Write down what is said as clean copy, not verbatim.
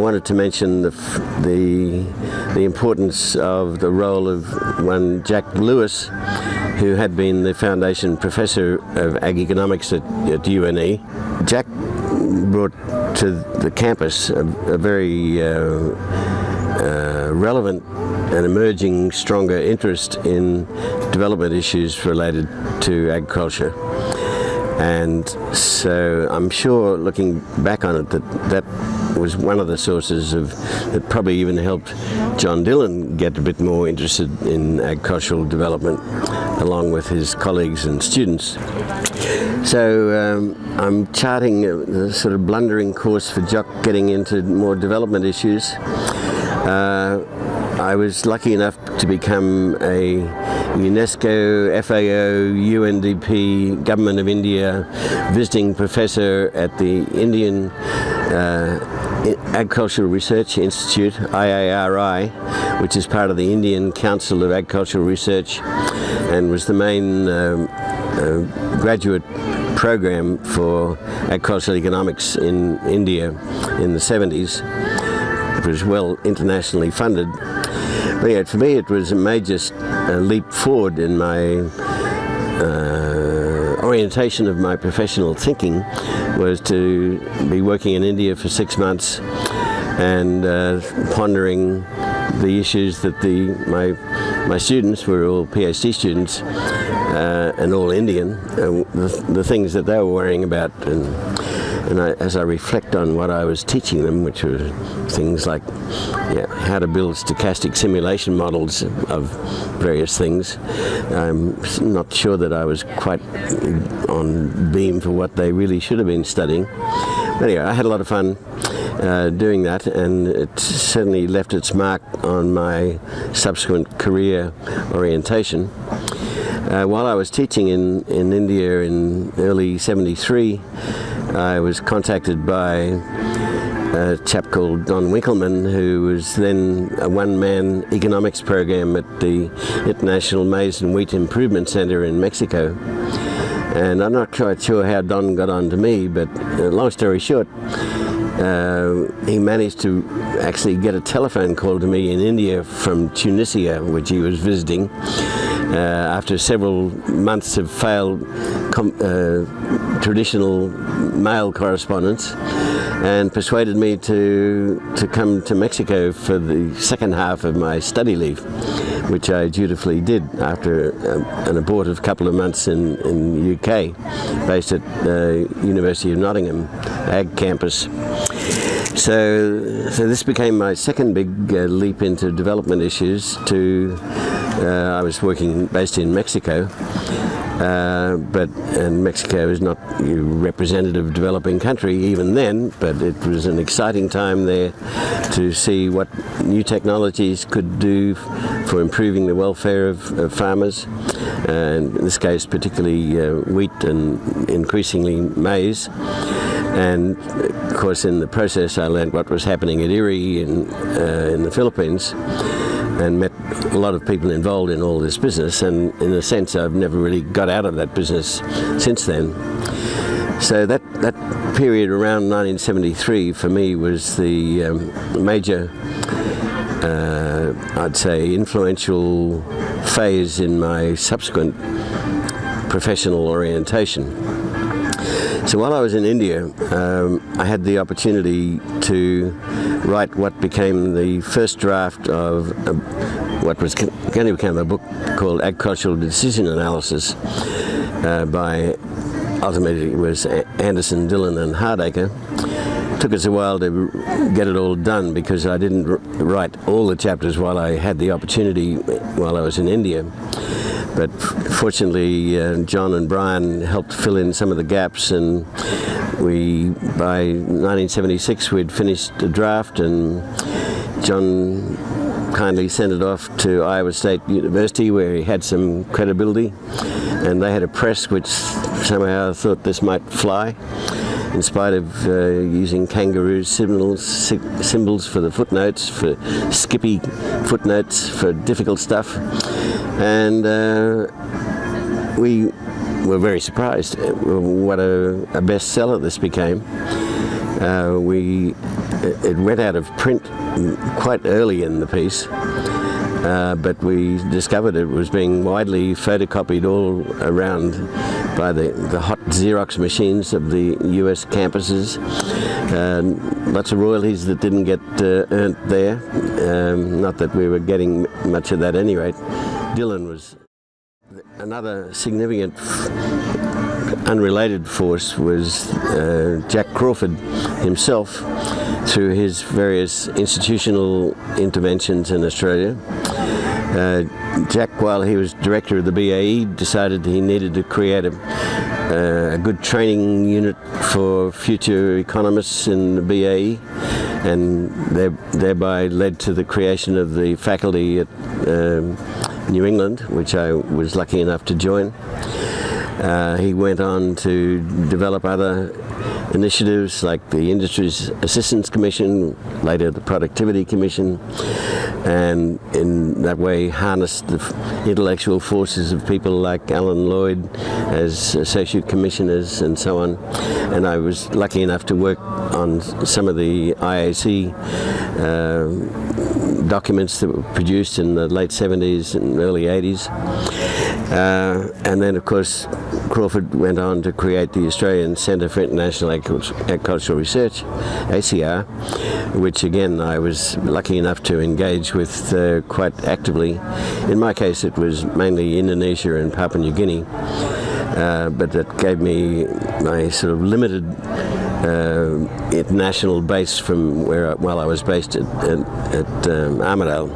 wanted to mention the importance of the role of one Jack Lewis, who had been the foundation professor of ag economics at UNE. Jack brought to the campus a very relevant and emerging stronger interest in development issues related to agriculture. And so I'm sure, looking back on it, that was one of the sources that probably even helped John Dillon get a bit more interested in agricultural development, along with his colleagues and students. So I'm charting a sort of blundering course for Jock getting into more development issues. I was lucky enough to become a UNESCO, FAO, UNDP, Government of India visiting professor at the Indian Agricultural Research Institute, IARI, which is part of the Indian Council of Agricultural Research, and was the main graduate program for agricultural economics in India in the 70s. It was well internationally funded. But yeah, for me it was a major leap forward in my orientation of my professional thinking, was to be working in India for 6 months and pondering the issues that my students were all PhD students and all Indian, the things that they were worrying about. And as I reflect on what I was teaching them, which were things like how to build stochastic simulation models of various things, I'm not sure that I was quite on beam for what they really should have been studying. But anyway, I had a lot of fun doing that, and it certainly left its mark on my subsequent career orientation. While I was teaching in India in early '73, I was contacted by a chap called Don Winkleman, who was then a one-man economics program at the International Maize and Wheat Improvement Center in Mexico. And I'm not quite sure how Don got on to me, but long story short, he managed to actually get a telephone call to me in India from Tunisia, which he was visiting, after several months of failed traditional mail correspondence, and persuaded me to come to Mexico for the second half of my study leave, which I dutifully did after an abortive couple of months in the UK, based at the University of Nottingham Ag Campus. So this became my second big leap into development issues. I was based in Mexico, and Mexico is not a representative developing country even then, but it was an exciting time there to see what new technologies could do for improving the welfare of farmers, and in this case particularly wheat and increasingly maize. And of course in the process I learned what was happening at IRRI in the Philippines, and met a lot of people involved in all this business, and in a sense I've never really got out of that business since then. So that period around 1973 for me was the major, I'd say, influential phase in my subsequent professional orientation. So while I was in India, I had the opportunity to write what became the first draft of what was going to become a book called Agricultural Decision Analysis by, ultimately it was Anderson, Dillon and Hardacre. It took us a while to get it all done because I didn't write all the chapters while I had the opportunity while I was in India. But fortunately, John and Brian helped fill in some of the gaps, and by 1976 we'd finished the draft, and John kindly sent it off to Iowa State University, where he had some credibility, and they had a press which somehow thought this might fly, in spite of using kangaroo symbols for the footnotes, for skippy footnotes, for difficult stuff. And we were very surprised at what a bestseller this became. We it went out of print quite early in the piece. But we discovered it was being widely photocopied all around by the hot Xerox machines of the US campuses. Lots of royalties that didn't get earned there. Not that we were getting much of that at any rate. Dillon was another significant unrelated force was Jack Crawford himself, through his various institutional interventions in Australia. Jack, while he was director of the BAE, decided he needed to create a good training unit for future economists in the BAE, and thereby led to the creation of the faculty at New England, which I was lucky enough to join. He went on to develop other initiatives like the Industries Assistance Commission, later the Productivity Commission, and in that way harnessed the intellectual forces of people like Alan Lloyd as associate commissioners and so on. And I was lucky enough to work on some of the IAC documents that were produced in the late 70s and early 80s. And then, of course, Crawford went on to create the Australian Centre for International Agricultural Research, ACR, which again I was lucky enough to engage with quite actively. In my case it was mainly Indonesia and Papua New Guinea, but that gave me my sort of limited international base from while I was based at Armidale.